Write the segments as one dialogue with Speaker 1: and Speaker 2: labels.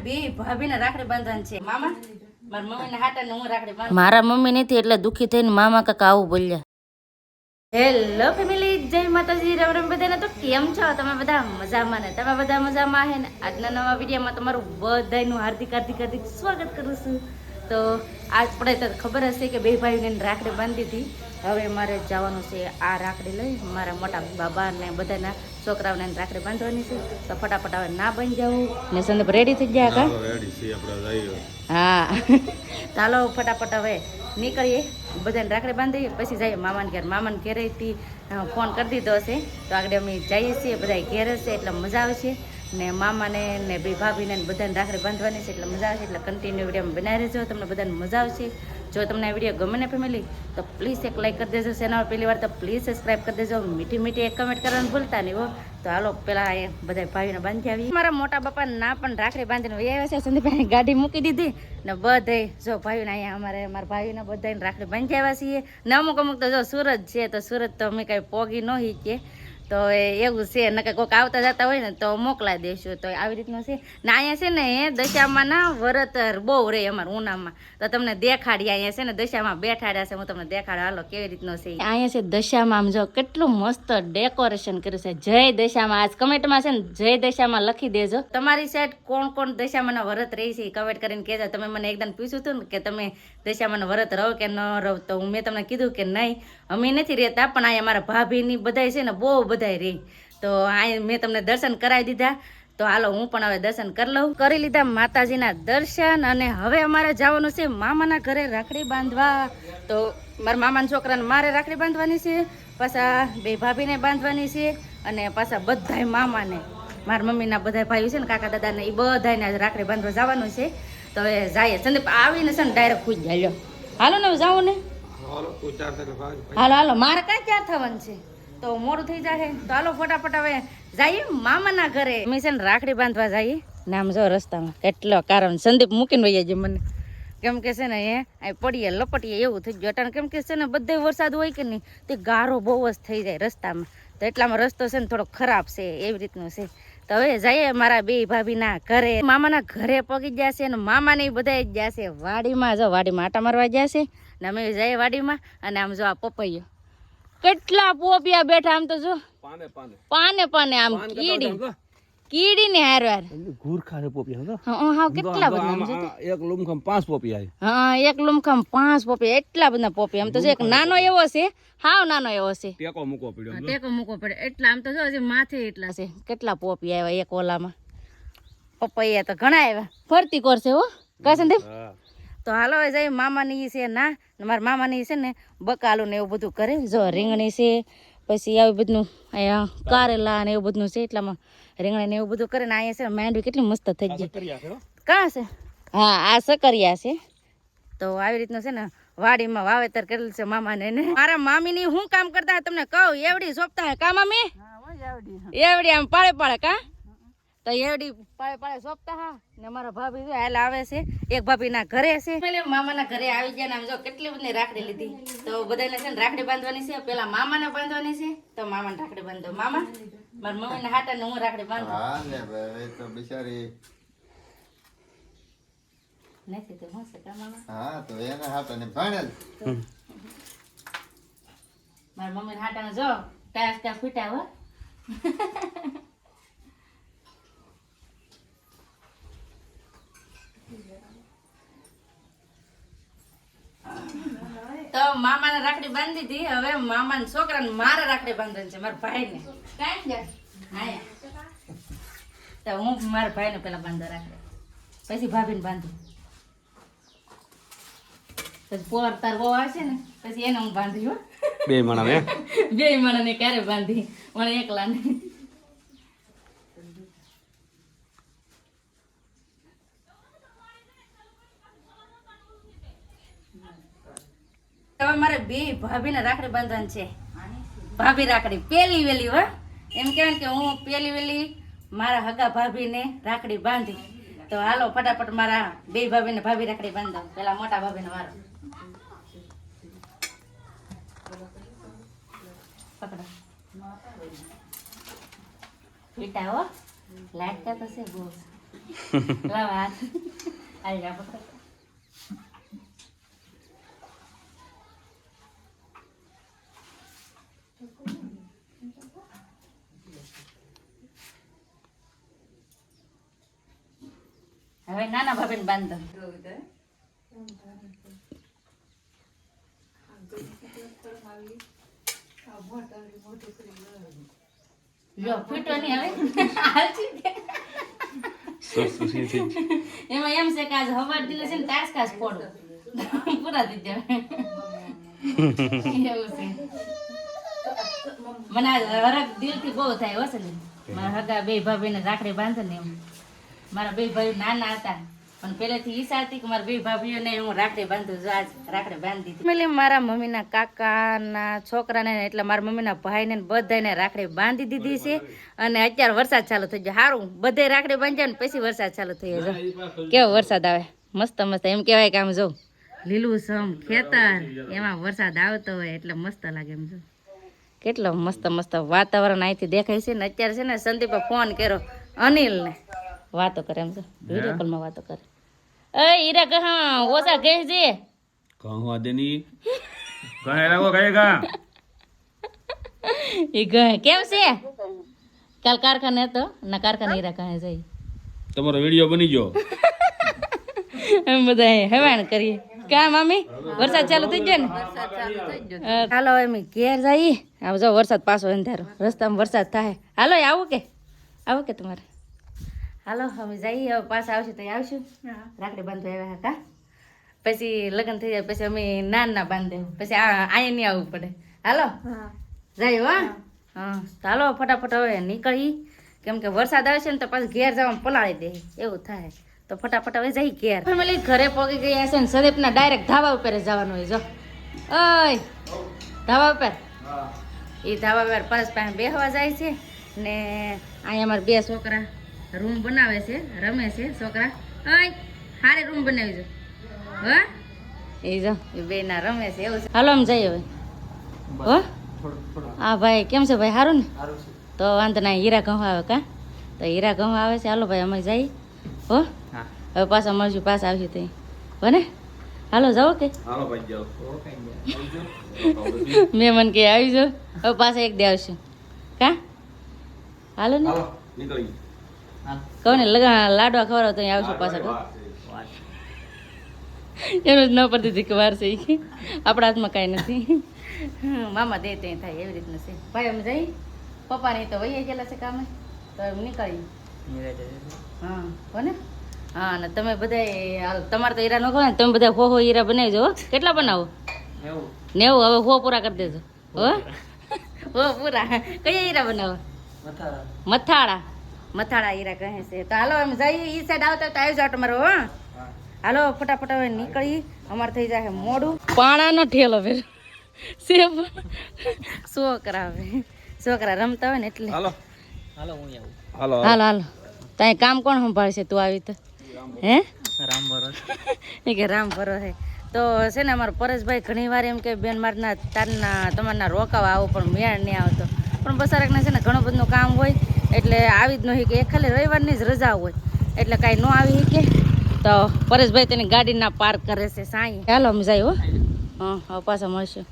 Speaker 1: બે ભાભીને રાખડી બાંધવાની છે. મામા મારા મમ્મીને હાટાને હું રાખડી બાંધ. મારા મમ્મી નથી એટલે દુખી થઈને મામા કાકા આવું બોલ્યા. હેલો ફેમિલી, જય માતાજી, રામ રામ બધાને. તો કેમ છો તમે બધા? મજામાં ને? તમે બધા મજામાં હે ને? આજના નવા વિડીયોમાં તમારું બધાનું હાર્દિક હાર્દિક હાર્દિક સ્વાગત કરું છું. તો આપણે તો ખબર હશે કે બે ભાઈને રાખડી બાંધી હતી. હવે મારે જવાનું છે આ રાખડી લઈ મારા મોટા બાબા ને બધાના છોકરાઓને રાખડી બાંધવાની છે. તો ફટાફટ હવે ના બાંધી જવું ને. સંદીપ રેડી થઈ ગયા કા? હા ચાલો ફટાફટ હવે નીકળીએ, બધાને રાખડી બાંધીએ, પછી જઈએ મામાને ઘેર. મામાને ઘેરેથી ફોન કરી દીધો હશે તો આગળ અમે જઈએ છીએ. બધા ઘેર હશે એટલે મજા આવશે ને. મામાને ને બે ભાભીને બધાને રાખડી બાંધવાની છે એટલે મજા આવશે. એટલે કન્ટિન્યુ વિડીયો બનાવી રહેજો, તમને બધાને મજા આવશે. જો તમને આ વિડીયો ગમે ને ફેમિલી તો પ્લીઝ એક લાઈક કરી દેજો. ચેનલ પહેલી વાર તો પ્લીઝ સબસ્ક્રાઈબ કરી દેજો. મીઠી મીઠી એક કમેન્ટ કરવાનું ભૂલતા નહીં હો. તો હાલો પેલા એ બધા ભાઈઓને બાંધી આવી. મારા મોટા બાપા ના પણ રાખડી બાંધીને આવ્યા છે. સંદીપભાઈ ગાડી મૂકી દીધી ને બધે જો ભાઈઓને અહીંયા મારા ભાઈઓને બધાને રાખડી બાંધી આવ્યા છીએ ને. અમુક તો જો સુરત છે તો સુરત તો અમે કાંઈ પોગી ન હીકીએ તો એવું છે ને. કોઈક આવતા જતા હોય ને તો મોકલાઈ દઈશું. તો આવી રીતનું છે ને. અહીંયા છે ને દશામાં ના વરતર બહુ રહે અમારા ઉનામાં. તો તમને દેખાડી અહીંયા છે ને દશામાં બેઠાડ્યા છે. હું તમને દેખાડ હાલો કેવી રીતનું છે. અહીંયા છે દશામાં આમ જો કેટલું મસ્ત ડેકોરેશન કર્યું છે. જય દશામાં. આજ કમેન્ટમાં છે ને જય દશામાં લખી દેજો. તમારી સાઈડ કોણ કોણ દશામાં વરત રહી છે કમેન્ટ કરીને કહેજો. તમે મને એકદમ પૂછ્યું હતું ને કે તમે દશામાં વરત રહો કે ન રહો, તો મેં તમને કીધું કે નહીં અમે નથી રહેતા, પણ અહીંયા મારા ભાભીની બધાય છે ને બહુ બધાય રહી. તો આ મેં તમને દર્શન કરાવી દીધા. તો હાલો હું પણ હવે દર્શન કરી લઉં. કરી લીધા માતાજીના દર્શન અને હવે અમારે જવાનું છે મામાના ઘરે રાખડી બાંધવા. તો મારા મામાના છોકરાને મારે રાખડી બાંધવાની છે, પાછા બે ભાભીને બાંધવાની છે અને પાછા બધાય મામાને મારા મમ્મીના બધા ભાઈઓ છે ને કાકા દાદાને એ બધાને રાખડી બાંધવા જવાનું છે. તો હવે જાય સંદીપ આવીને છે ને ડાયરેક્ટ પૂજ જાય. હાલો ને જાઉં ને. હાલો હાલો મારે કાંઈ ક્યાં થવાનું છે તો મોડું થઈ જાય. તો હાલો ફટાફટ હવે જઈએ મામાના ઘરે. અમે છે ને રાખડી બાંધવા જઈએ. નામ જો રસ્તામાં કેટલો કારણ સંદીપ મૂકીને વહી જાય મને, કેમ કે છે ને એ પડીએ લપટીએ એવું થઈ ગયું અટાણ. કેમ કે છે ને બધે વરસાદ હોય કે નહીં તે ગારો બહુ જ થઈ જાય રસ્તામાં. તો એટલામાં રસ્તો છે ને થોડો ખરાબ છે એવી રીતનું છે. તો હવે જઈએ મારા બે ભાભીના ઘરે. મામાના ઘરે પગી ગયા છે ને મામાને બધા જ ગયા છે વાડીમાં. જો વાડીમાં આટા મારવા ગયા છે ને અમે જઈએ વાડીમાં. અને આમ જો આ પપૈયો કેટલા પોપિયા બેઠા. આમ તો જો પાને પાને આમ કીડી ને હારવાર
Speaker 2: ગુરખા પોપિયા.
Speaker 1: હા કેટલા બધા.
Speaker 2: એક લુમખમ 5 પોપિયા.
Speaker 1: હા એક લુમખમ 5 પોપિયા. એટલા બધા પોપિયા. આમ તો જો એક નાનો એવો છે, હાવ નાનો એવો છે.
Speaker 2: ટેકો મૂકવો પડ્યો.
Speaker 1: ટેકો મૂકવો પડે એટલા. આમ તો જો હજી માથે એટલા છે. કેટલા પોપિયા આવ્યા એક ઓલામાં. પપૈયા તો ઘણા આવ્યા. ફરતી કરશે હો કા સંદીપ. તો હાલો જઈ મામાની છે ના મારા મામાની છે ને બકાલું ને એવું બધું કરે. જો રીંગણી છે, પછી આવી બધું અહીંયા કારેલા ને એવું બધું છે. એટલામાં રીંગણી ને એવું બધું કરે ને. અહીંયા છે માંડવી કેટલી મસ્ત થઈ ગઈ. કાં છે? હા આ સકરિયા છે. તો આવી રીતનું છે ને વાડીમાં વાવેતર કરેલું છે મામાને ને. મારા મામીની શું કામ કરતા તમને કહું, એવડી સોંપતા હે કા મામી? એવડી આમ પાળે પાળે કા. તો એવડી પાળે પાળે સોંપતા હા ને. મારા ભાભી હાલ આવે છે, એક ભાભીના ઘરે છે. મામાના ઘરે આવી ગયા ને આમ જો કેટલી બધી રાખડી લીધી. તો બધાને છે ને રાખડી બાંધવાની છે. પેલા મામાને બાંધવાની છે તો મામાને રાખડી બાંધો. મામા મારા મમ્મીને હાટાને હું રાખડી બાંધો.
Speaker 3: હા ને ભાઈ તો બિચારી
Speaker 1: નથી તો હું છે કા મામા.
Speaker 3: હા તો એને હાટાને ભાણેલ.
Speaker 1: મારા મમ્મીને હાટાને જો ટાસ ટા ફૂટ્યા હો. તો મામાને રાખડી બાંધી દીધી. હવે મામાના છોકરાને મારે રાખડી બાંધવાની છે, મારા ભાઈને. કાંઈ તો હું મારા ભાઈને પેલા બાંધવા રાખડી, પછી ભાભીને બાંધું. પછી પોર તાર બહુ આવશે ને પછી એને હું બાંધી. હો
Speaker 2: બે માણા
Speaker 1: બે માણાને ક્યારે બાંધી મને એકલા ને. હવે મારે બે ભાભીને રાખડી બાંધવાની છે. ભાભી રાખડી પેલી વેલી હો. એમ કહેવાય કે હું પેલી વેલી મારા હગા ભાભીને રાખડી બાંધી. તો હાલો ફટાફટ મારા બે ભાભીને ભાભી રાખડી બાંધો. પેલા મોટા ભાભીને મારો પકડો. પીટા હો લાટકા તો છે બહુ. લાવ હાથ આઈ જા પકડ. હવે નાના ભાભીને બાંધ દો. જો ફીટો નહીં હવે હાલતી દે. એમાં એમ છે કે આજ હવાર દિલે છે ને તાસકાસ ફોડો પૂરા થઈ જાય એવું છે. મને આજ હરખ દિલથી બહુ થાય હશે ને મારા હગા બે ભાભીને રાખડી બાંધે ને એમ. મારા બે ભાઈ નાના હતા પણ પહેલેથી ઈચ્છા હતી કે મારા બે ભાભીઓને હું રાખડી બાંધું. જો આજ રાખડી બાંધી દીધી. મારા મમ્મીના કાકાના છોકરાને એટલે મારા મમ્મીના ભાઈને બધાને રાખડી બાંધી દીધી છે. અને અત્યારે વરસાદ ચાલુ થઈ જાય. સારું બધે રાખડી બાંધ્યા ને પછી વરસાદ ચાલુ થઈ જાય. કેવો વરસાદ આવે મસ્ત મસ્ત. એમ કહેવાય કે આમ જો લીલું સમ ખેતર એમાં વરસાદ આવતો હોય એટલે મસ્ત લાગે. એમ જો કેટલો મસ્ત મસ્ત વાતાવરણ અહીંથી દેખાય છે ને. અત્યારે છે ને સંદીપે ફોન કર્યો અનિલને વાતો કરે. એમ તો વિડીયો કોલમાં વાતો કરે. એ હીરા કહા ઓછા કહે છે
Speaker 2: કહું દેની કહે લાગો કહે કા
Speaker 1: એ કહે કેમ છે કાલ કારખાને હતો ના કારખાને હીરા કહે જઈ
Speaker 2: તમારો વિડિયો બની ગયો.
Speaker 1: એમ બધા હેવાણ કરીએ કા મામી વરસાદ ચાલુ થઈ ગયો ને. હાલો એમ ઘેર જઈએ. આમ જો વરસાદ પાછો અંધારો રસ્તામાં વરસાદ થાય. હાલો આવું કે તમારે હાલો અમે જઈએ. હવે પાછા આવશું તો આવશું રાખડી બાંધવા આવ્યા કા. પછી લગ્ન થઈ જાય પછી અમે નાના બાંધે પછી અહીંયા નહીં આવવું પડે. હાલો જાય હો. હા તો હાલો ફટાફટ હવે નીકળી કેમ કે વરસાદ આવે છે ને તો પાછું ઘેર જવામાં પલાળી દે એવું થાય. તો ફટાફટ હવે જઈ ઘેર. ફેમિલી ઘરે પહોંચી ગયા છે ને સદીપના ડાયરેક્ટ ધાબા ઉપર જવાનું હોય. જો ઓય ધાબા ઉપર એ ધાબા ઉપર પરસ પાસે બેસવા જાય છે ને અહીંયા અમારા બે છોકરા રૂમ બનાવે છે રમે છે છોકરા. ઓય હારે રૂમ બનાવી જો હા એ જો એ બે ના રમે છે એવું છે. હાલો આમ જઈએ હવે હો. હા ભાઈ કેમ છે ભાઈ સારું ને. તો વાંધો ના હીરા ઘઉં આવે કા. તો હીરા ઘઉં આવે છે. હાલો ભાઈ અમે જઈએ હો. હવે પાછા મળશું પાછા આવશું ત્યાં હો ને. હાલો જાઓ કે
Speaker 2: હાલો ભાઈ જાઓ.
Speaker 1: મેં મને કે આવી જાઓ. હવે પાછા એક દે આવશું કા. હાલો ને
Speaker 2: હાલો નીકળી
Speaker 1: કહું ને લાડવા ખવડાવ તો અહીં આવશું પાછા. એનું જ ન પડતી હતી કે વાર છે ઈ કે આપણા હાથમાં કાંઈ નથી. મામા દે ત્યાં થાય એવી રીતના છે. ભાઈ અમે જઈ પપ્પાને તો વહી ગયેલા છે કામે તો એમ નીકળી. હા હો ને. હા ને તમે બધા તમારે તો હીરા ન ખો ને તમે બધા હો હીરા બનાવજો હો. કેટલા બનાવો 90. હવે હો પૂરા કરી દેજો હો. હો પૂરા કયા હીરા બનાવો મથાળા હીરા કહે છે. તો હાલો એમ જઈએ ઈ સાઈડ આવતા તો આવી જાવ તમારો હો. હાલો ફટાફટ હવે નીકળી અમારે થઈ જાય મોડું. પાણાનો ઠેલો ફેર છોકરા રમતા હોય ને એટલે.
Speaker 2: હાલો
Speaker 4: હાલો હું આવું.
Speaker 2: હાલો
Speaker 1: હાલો ત્યાં કામ કોણ સંભાળશે તું આવી તો હે
Speaker 4: રામ ભરોસ
Speaker 1: એ કે રામ ભરોસે. તો છે ને અમારા પરેશભાઈ ઘણી વાર એમ કે બેન મારના તારના તમારના રોકાવા આવો પણ મેળ નહીં આવતો. પણ બસારકને છે ને ઘણું બધું કામ હોય એટલે આવી જ ન કે એક ખાલી રવિવારની જ રજા હોય એટલે કાંઈ ન આવી કે. તો પરેશભાઈ તેની ગાડીના પાર્ક કરે છે સાંઈ. હાલો અમે જાય હો. હા હવે પાછા મળશું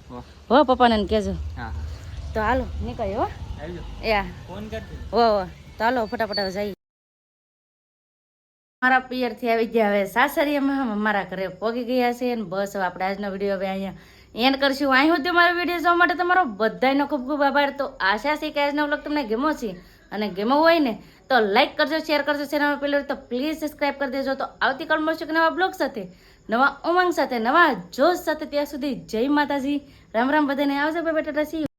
Speaker 1: હો. પપ્પાને કહેજો.
Speaker 4: હા
Speaker 1: તો હાલો નીકળ્યો હો.
Speaker 4: આવજો
Speaker 1: યા
Speaker 4: ફોન કરજો.
Speaker 1: હો તો હાલો ફટાફટ હવે જઈએ. મારા પિયરથી આવી ગયા હવે સાસરીયામાં મારા ઘરે પહોંચી ગયા છે અને બસ હવે આપણે આજનો વિડીયો હવે અહીંયા એન્ડ કરશું. અહીં સુધી મારો વિડીયો જોવા માટે તમારો બધાનો ખૂબ ખૂબ આભાર. તો આશા છે કે આજનો વ્લોગ તમને ગમ્યો છે અને ગમ્યો હોય ને તો લાઈક કરજો શેર કરજો. ચેનલમાં પહેલી તો પ્લીઝ સબસ્ક્રાઈબ કરી દેજો. તો આવતીકાલ મળશું કે નવા બ્લોગ સાથે નવા ઉમંગ સાથે નવા જોશ સાથે. ત્યાં સુધી જય માતાજી રામ રામ બધાને આવજો. Bye bye Tata C you.